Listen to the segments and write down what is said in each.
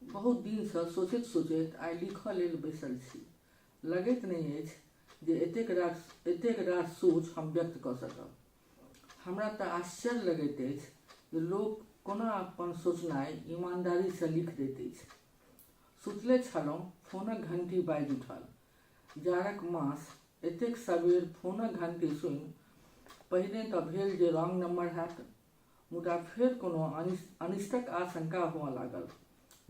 बहुत दिनसँ सोचैत सोचैत आइ लिखऽ लेल बैसल छी। लगैत नहि अछि जे एतेक रास सोच हम व्यक्त कऽ सकब। हमरा तऽ आश्चर्य लगैत अछि जे लोक कोना अपन सोचनाइ ईमानदारीसँ लिख दैत अछि। सुतले छलहुँ, फोनक घण्टी बाजि उठल। जाड़क मास, एतेक सबेर फोनक घण्टी सुनि पहिने तऽ भेल जे रॉन्ग नम्बर हैत, मुदा फेर कोनो अनिष्टक आशंका हुअ लागल।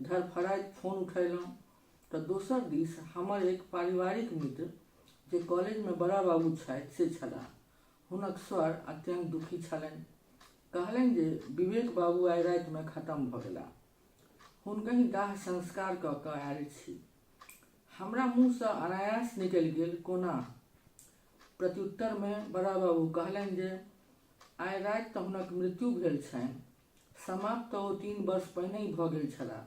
धड़फड़ाइत फोन उठेलहुँ तऽ दोसर दिस हमर एक पारिवारिक मित्र जे कॉलेजमे बड़ा बाबू छथि से छलाह। हुनक स्वर अत्यन्त दुखी छलनि। कहलनि जे विवेक बाबू आइ रातिमे खतम भऽ गेलाह। हुनकहि दाह संस्कार कऽ कऽ आयल छी। हमरा मुँहसँ अनायास निकलि गेल, कोना? प्रत्युत्तरमे बड़ा बाबू कहलनि जे आइ राति तऽ हुनक मृत्यु भेल छनि। समाप्त तऽ ओ 3 वर्ष पहिने भऽ गेल छलाह।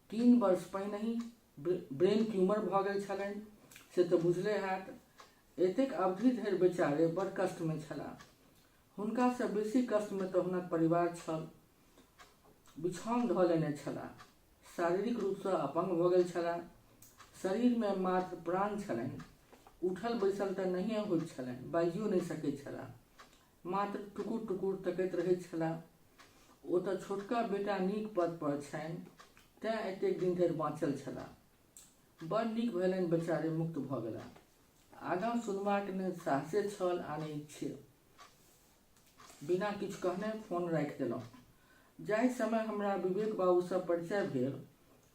3 वर्ष पहिने ब्रेन ट्यूमर भऽ गेल छलनि से तऽ बुझले हैत। एतेक अवधि धरि बेचारे बड़ कष्टमे छलाह। हुनकासँ बेसी कष्टमे तऽ हुनक परिवार छल। बिछाओन धऽ लेने छलाह, शारीरिक रूपसँ अपंग भऽ गेल छलाह। शरीरमे मात्र प्राण छलनि। उठल बैसल तऽ नहिए होइत छलनि, बाजियो नहि सकैत छलाह। मात्र टुकुर टुकुर तकैत रहैत छलाह। ओ तऽ छोटका बेटा नीक पद पर छनि, तेँ एतेक दिन धरि बाँचल छलाह। बड़ नीक भेलनि, बेचारे मुक्त भऽ गेलाह। आगाँ सुनबाक ने साहसे छल आ ने इच्छे। बिना किछु कहने फोन राखि देलहुँ। जाहि समय हमरा विवेक बाबूसँ परिचय भेल,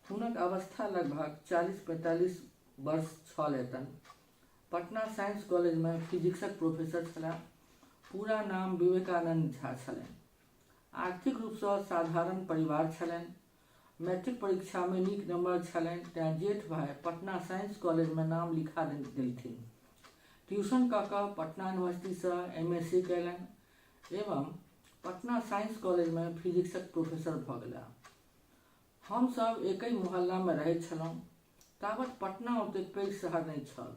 हुनक अवस्था लगभग 40-45 वर्ष छल हेतनि। पटना साइंस कॉलेजमे फिजिक्सक प्रोफेसर छलाह। पूरा नाम विवेकानंद झा छलनि। आर्थिक रूपसँ साधारण परिवार छलनि। मैट्रिक परीक्षामे नीक नंबर छलनि, तेँ जेठ भाइ पटना साइंस कॉलेजमे नाम लिखा देलथिन। ट्यूशन कऽ कऽ पटना यूनिवर्सिटीसँ MSc कयलनि एवं पटना साइंस कॉलेजमे फिजिक्सक प्रोफेसर भऽ गेलाह। हमसभ एकहि मोहल्लामे रहैत छलहुँ। ताबत पटना ओतेक पैघ शहर नहि छल।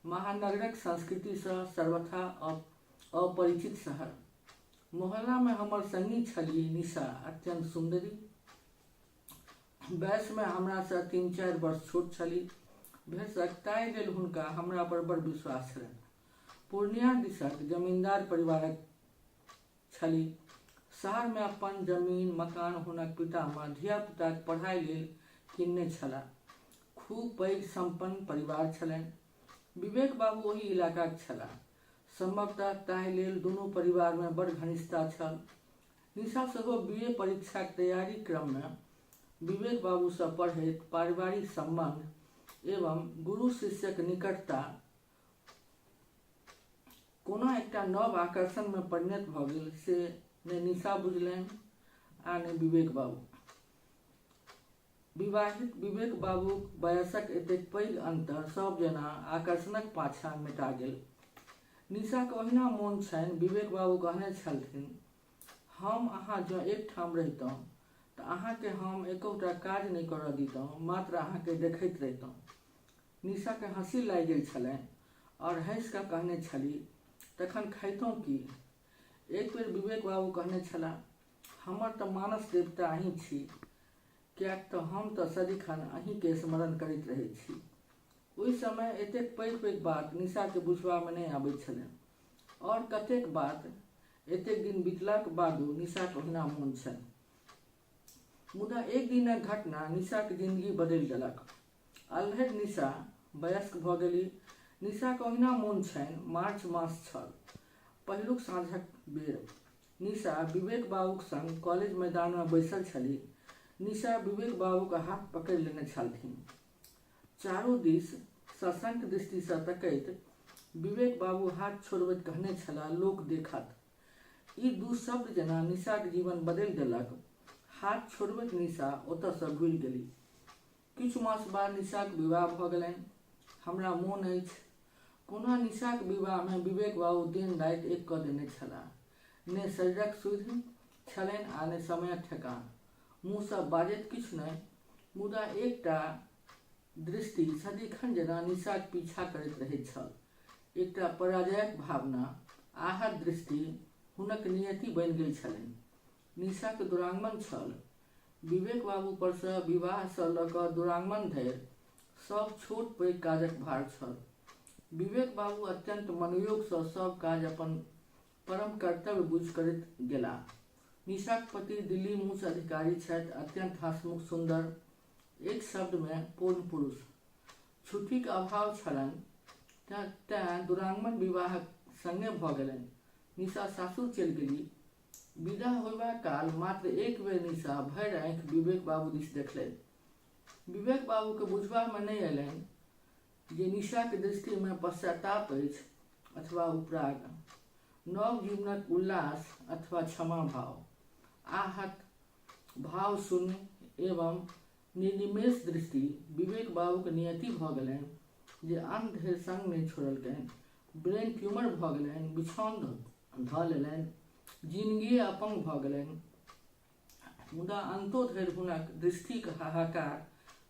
महानगरक संस्कृतिसँ सर्वथा अपरिचित शहर। मोहल्लामे हमर संगी छलीह निशा, अत्यन्त सुन्दरी। वयसमे हमरासँ 3-4 वर्ष छोट छलीह। भेषक, ताहि लेल हुनका हमरा पर बड़ विश्वास छलनि। पूर्णिया दिसक जमींदार परिवारक छलीह। शहरमे अपन जमीन मकान हुनक पितामह धियापुताक पढ़ाइ लेल किनने छलाह। खूब पैघ संपन्न परिवार छलनि। विवेक बाबू ओहि इलाकाक छलाह। संभवतः ताहि लेल दुनू परिवारमे बड़ घनिष्ठता छल। निशा सेहो BA परीक्षाक तैयारी क्रममे विवेक बाबूसँ पढ़ैत पारिवारिक संबंध एवं गुरु शिष्यक निकटता कोना एकटा नव आकर्षणमे परिणत भऽ गेल से ने निशा बुझलनि आ ने विवेक बाबू। विवाहित विवेक बाबूक वयसक एतेक पैघ अंतर सब जेना आकर्षणक पाछाँ मेटा गेल। निशाक ओहिना मोन छनि। विवेक बाबू कहने छलथिन, हम अहाँ जँ एकठाम रहितहुँ तऽ अहाँके हम एकोटा काज नहि करऽ दितहुँ, मात्र अहाँके देखैत रहितहुँ। निशाके हँसी लागि गेल छलनि आओर हँसि कऽ कहने छलीह, तखन खैतहुँ की? एक बेर विवेक बाबू कहने छलाह, हमर तऽ मानस देवता अहीँ छी, किएक तऽ हम तऽ सदिखन अहीँके स्मरण करैत रहैत छी। ओहि समय एतेक पैघ पैघ बात निशाके बुझबामे नहि आबैत छलनि। आओर कतेक बात एतेक दिन बीतलाक बादो निशाक ओहिना मोन छनि। मुदा एक दिनक घटना निशाक जिंदगी बदलि देलक। अल्हरि निशा वयस्क भऽ गेलीह। निशाक ओहिना मोन छनि। मार्च मास छल। पहिलुक साँझक बेर। निशा विवेक बाबूक संग कॉलेज मैदानमे बैसल छलीह। निशा विवेक बाबूक हाथ पकड़ि लेने छलथिन। चारू दिस सशंक दृष्टिसँ तकैत विवेक बाबू हाथ छोड़बैत कहने छलाह, लोक देखत। ई दू शब्द जेना निशाक जीवन बदलि देलक। हाथ छोड़बैत निशा ओतऽसँ घुरि गेलीह। किछु मास बाद निशाक विवाह भऽ गेलनि। हमरा मोन अछि कोना निशाक विवाहमे विवेक बाबू दिन राति एक कऽ देने छलाह। ने शरीरक सुधि छलनि आ ने समयक ठेकान। मुँहसँ बाजैत किछु नहि, मुदा एकटा दृष्टि सदिखन जेना निशाक पीछा करैत रहैत छल। एकटा पराजयक भावना, आहत दृष्टि हुनक नियति बनि गेल छलनि। निशाक दुरागमन छल। विवेक बाबू पर से विवाह से लऽ कऽ दुरागमन धरि सब छोट पैघ काजक भार छल। विवेक बाबू अत्यंत मनोयोग सँ सब काज अपन परम कर्तव्य बुझि करैत गेलाह। निशाक पति दिल्ली मूस अधिकारी छथि, अत्यंत हंसमुख सुंदर, एक शब्द में पूर्ण पुरुष। छुट्टी के अभाव छलनि तें दुरागमन विवाह संगे भऽ गेलनि। निशा सासुर चलि गेली। विदा होयबा काल मात्र एक बेर निशा भरि आँखि विवेक बाबू दिस देखलनि। विवेक बाबू के बुझबा में नहि अयलनि जे निशा के दृष्टि में पश्चाताप अछि अथवा उपराग, नव जीवनक उल्लास अथवा क्षमा भाव। आहत भाव शून्य एवं निर्निमेष दृष्टि विवेक बाबू के नियति भऽ गेलनि जे अंत धरि संग नहि छोड़लकनि। ब्रेन ट्यूमर भऽ गेलनि, बिछौन धऽ लेलनि, जिंदगी अपंग भऽ गेलनि, मुदा अंतो धरि हुनक दृष्टिक हाहाकार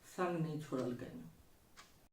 संग नहि छोड़लकनि।